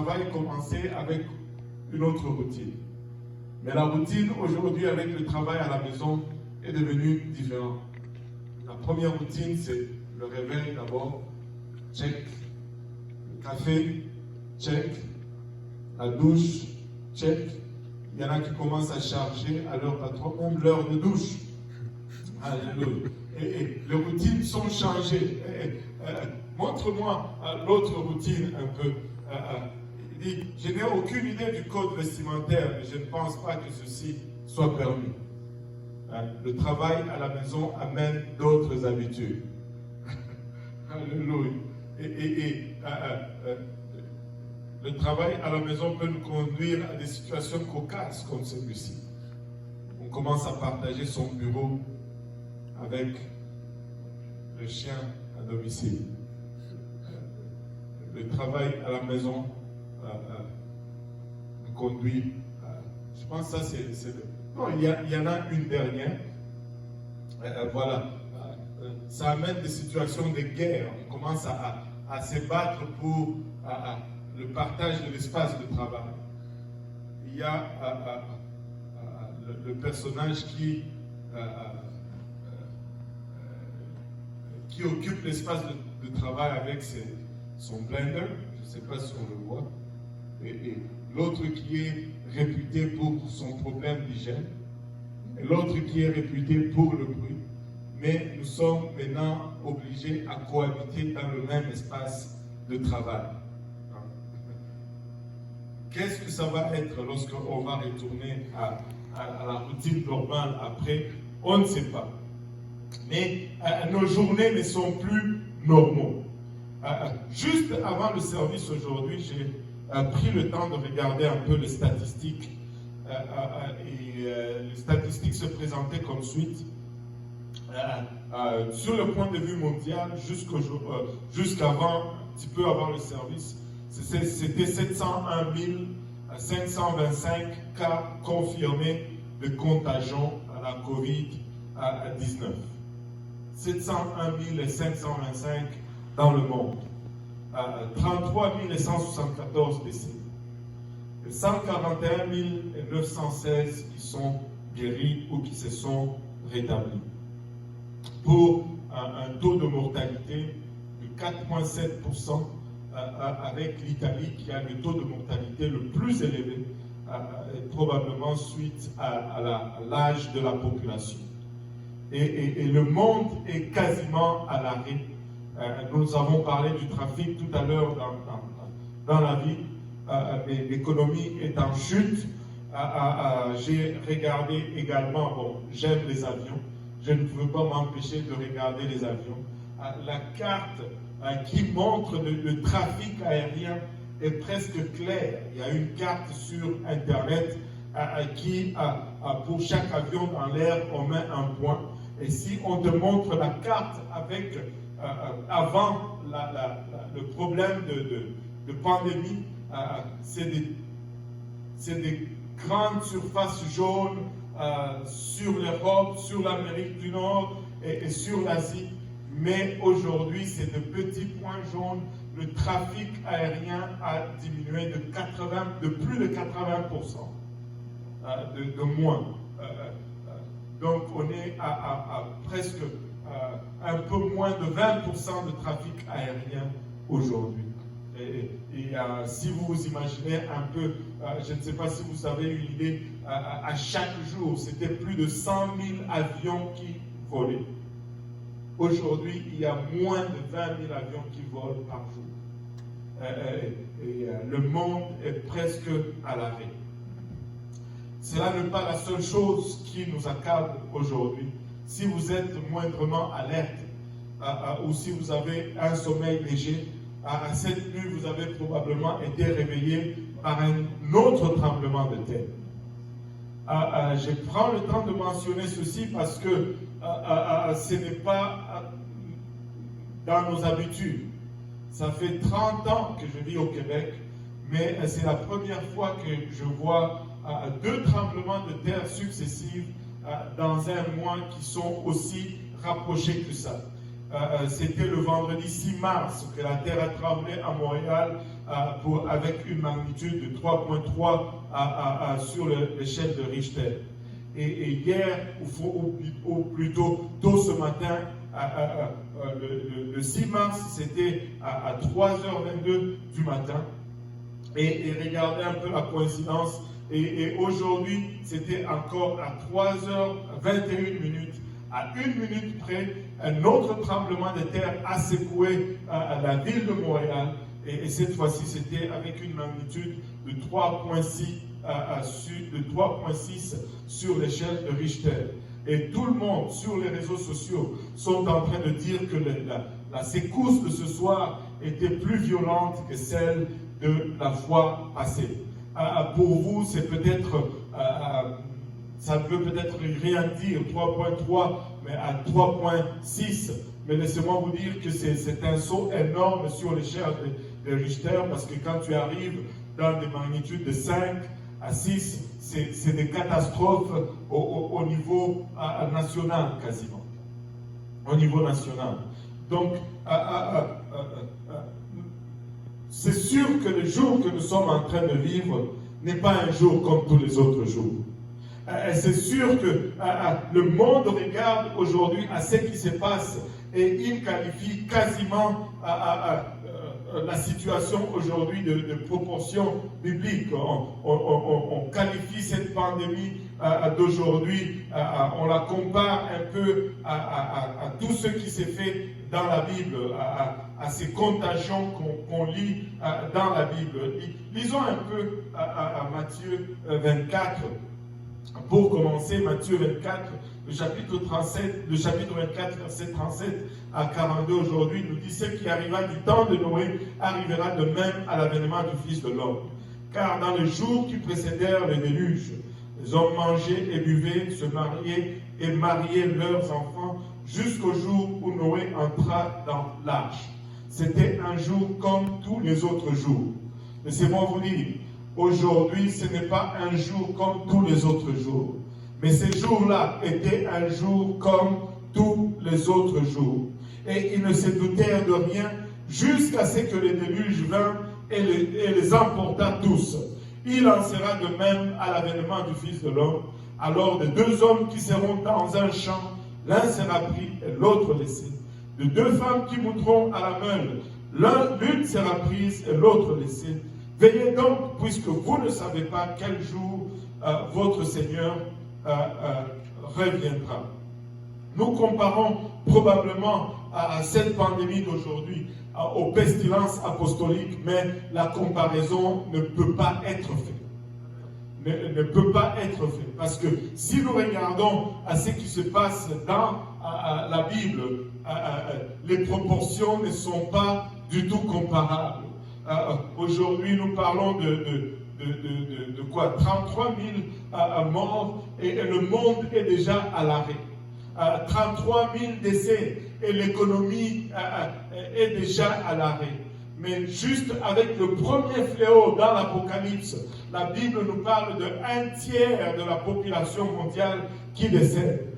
travail commençait avec une autre routine. Mais la routine aujourd'hui avec le travail à la maison est devenue différente. La première routine, c'est le réveil d'abord, check. Le café, check. La douche, check. Il y en a qui commencent à charger à leur patron, même l'heure de douche. Alléluia. Et les routines sont changées. Montre-moi l'autre routine un peu. Il dit, je n'ai aucune idée du code vestimentaire, mais je ne pense pas que ceci soit permis. Le travail à la maison amène d'autres habitudes. Alléluia. Le travail à la maison peut nous conduire à des situations cocasses comme celui-ci. On commence à partager son bureau avec le chien à domicile. Le travail à la maison nous conduit. Je pense que ça c'est le... Non, il y en a une dernière. Voilà. Ça amène des situations de guerre. On commence à se battre pour le partage de l'espace de travail. Il y a le personnage qui occupe l'espace de travail avec son blender, je ne sais pas si on le voit, et l'autre qui est réputé pour son problème d'hygiène, et l'autre qui est réputé pour le bruit. Mais nous sommes maintenant obligés à cohabiter dans le même espace de travail. Qu'est-ce que ça va être lorsqu'on va retourner à la routine normale après? On ne sait pas. Mais nos journées ne sont plus normaux. Juste avant le service aujourd'hui, j'ai pris le temps de regarder un peu les statistiques. Les statistiques se présentaient comme suite. Sur le point de vue mondial, jusqu'avant, un petit peu avant le service, c'était 701 525 cas confirmés de contagion à la COVID-19. 701 525 dans le monde. 33 174 décès. 141 916 qui sont guéris ou qui se sont rétablis. Pour un taux de mortalité de 4,7%, avec l'Italie qui a le taux de mortalité le plus élevé, probablement suite à l'âge de la population. Et le monde est quasiment à l'arrêt. Nous avons parlé du trafic tout à l'heure dans la ville, mais l'économie est en chute. J'ai regardé également, bon, j'aime les avions, je ne peux pas m'empêcher de regarder les avions. La carte qui montre le trafic aérien est presque claire. Il y a une carte sur Internet qui, pour chaque avion dans l'air, on met un point. Et si on te montre la carte avec, avant le problème de pandémie, c'est des grandes surfaces jaunes sur l'Europe, sur l'Amérique du Nord et sur l'Asie. Mais aujourd'hui, c'est de petits points jaunes. Le trafic aérien a diminué de plus de 80%, de moins. Donc, on est à presque un peu moins de 20% de trafic aérien aujourd'hui. Et si vous vous imaginez un peu, je ne sais pas si vous avez une idée, à chaque jour, c'était plus de 100 000 avions qui volaient. Aujourd'hui, il y a moins de 20 000 avions qui volent par jour. Le monde est presque à l'arrêt. Cela n'est pas la seule chose qui nous accable aujourd'hui. Si vous êtes moindrement alerte, ou si vous avez un sommeil léger, cette nuit, vous avez probablement été réveillé par un autre tremblement de terre. Je prends le temps de mentionner ceci parce que ce n'est pas dans nos habitudes. Ça fait 30 ans que je vis au Québec, mais c'est la première fois que je vois 2 tremblements de terre successifs dans un mois qui sont aussi rapprochés que ça. C'était le vendredi 6 mars que la terre a tremblé à Montréal avec une magnitude de 3.3 sur l'échelle de Richter. Et hier, ou plutôt tôt ce matin, le 6 mars, c'était à 3h22 du matin. Et regardez un peu la coïncidence. Et aujourd'hui, c'était encore à 3h21 minutes. À 1 minute près, un autre tremblement de terre a secoué la ville de Montréal. Et cette fois-ci, c'était avec une magnitude de 3.6 sur l'échelle de Richter. Et tout le monde sur les réseaux sociaux sont en train de dire que la secousse de ce soir était plus violente que celle de la fois passée. Pour vous, c'est peut-être, ça ne veut peut-être rien dire, 3.3, mais à 3.6. Mais laissez-moi vous dire que c'est un saut énorme sur l'échelle de Richter, parce que quand tu arrives dans des magnitudes de 5 à 6, c'est des catastrophes au niveau national quasiment. Au niveau national. Donc, c'est sûr que le jour que nous sommes en train de vivre n'est pas un jour comme tous les autres jours. C'est sûr que le monde regarde aujourd'hui à ce qui se passe et il qualifie quasiment la situation aujourd'hui de proportion biblique. On qualifie cette pandémie d'aujourd'hui, on la compare un peu à tout ce qui s'est fait dans la Bible, à ces contagions qu'on lit dans la Bible. Lisons un peu à Matthieu 24. Pour commencer, Matthieu 24, le chapitre 24, verset 37 à 42 aujourd'hui, nous dit: ce qui arriva du temps de Noé arrivera de même à l'avènement du Fils de l'homme. Car dans les jours qui précédèrent le déluge, les hommes mangeaient et buvaient, se mariaient et mariaient leurs enfants, jusqu'au jour où Noé entra dans l'arche. C'était un jour comme tous les autres jours. Laissez-moi vous dire, aujourd'hui, ce n'est pas un jour comme tous les autres jours. Mais ces jours-là étaient un jour comme tous les autres jours. Et ils ne se doutèrent de rien jusqu'à ce que le déluge vint et les emporta tous. Il en sera de même à l'avènement du Fils de l'homme. Alors de deux hommes qui seront dans un champ, l'un sera pris et l'autre laissé. De deux femmes qui monteront à la meule, l'une sera prise et l'autre laissée. Veillez donc, puisque vous ne savez pas quel jour votre Seigneur reviendra. Nous comparons probablement à cette pandémie d'aujourd'hui aux pestilences apostoliques, mais la comparaison ne peut pas être faite. Ne peut pas être faite. Parce que si nous regardons à ce qui se passe dans la Bible, les proportions ne sont pas du tout comparables. Aujourd'hui, nous parlons de quoi? 33 000 morts et le monde est déjà à l'arrêt. 33 000 décès et l'économie est déjà à l'arrêt. Mais juste avec le premier fléau dans l'Apocalypse, la Bible nous parle de 1/3 de la population mondiale qui décède.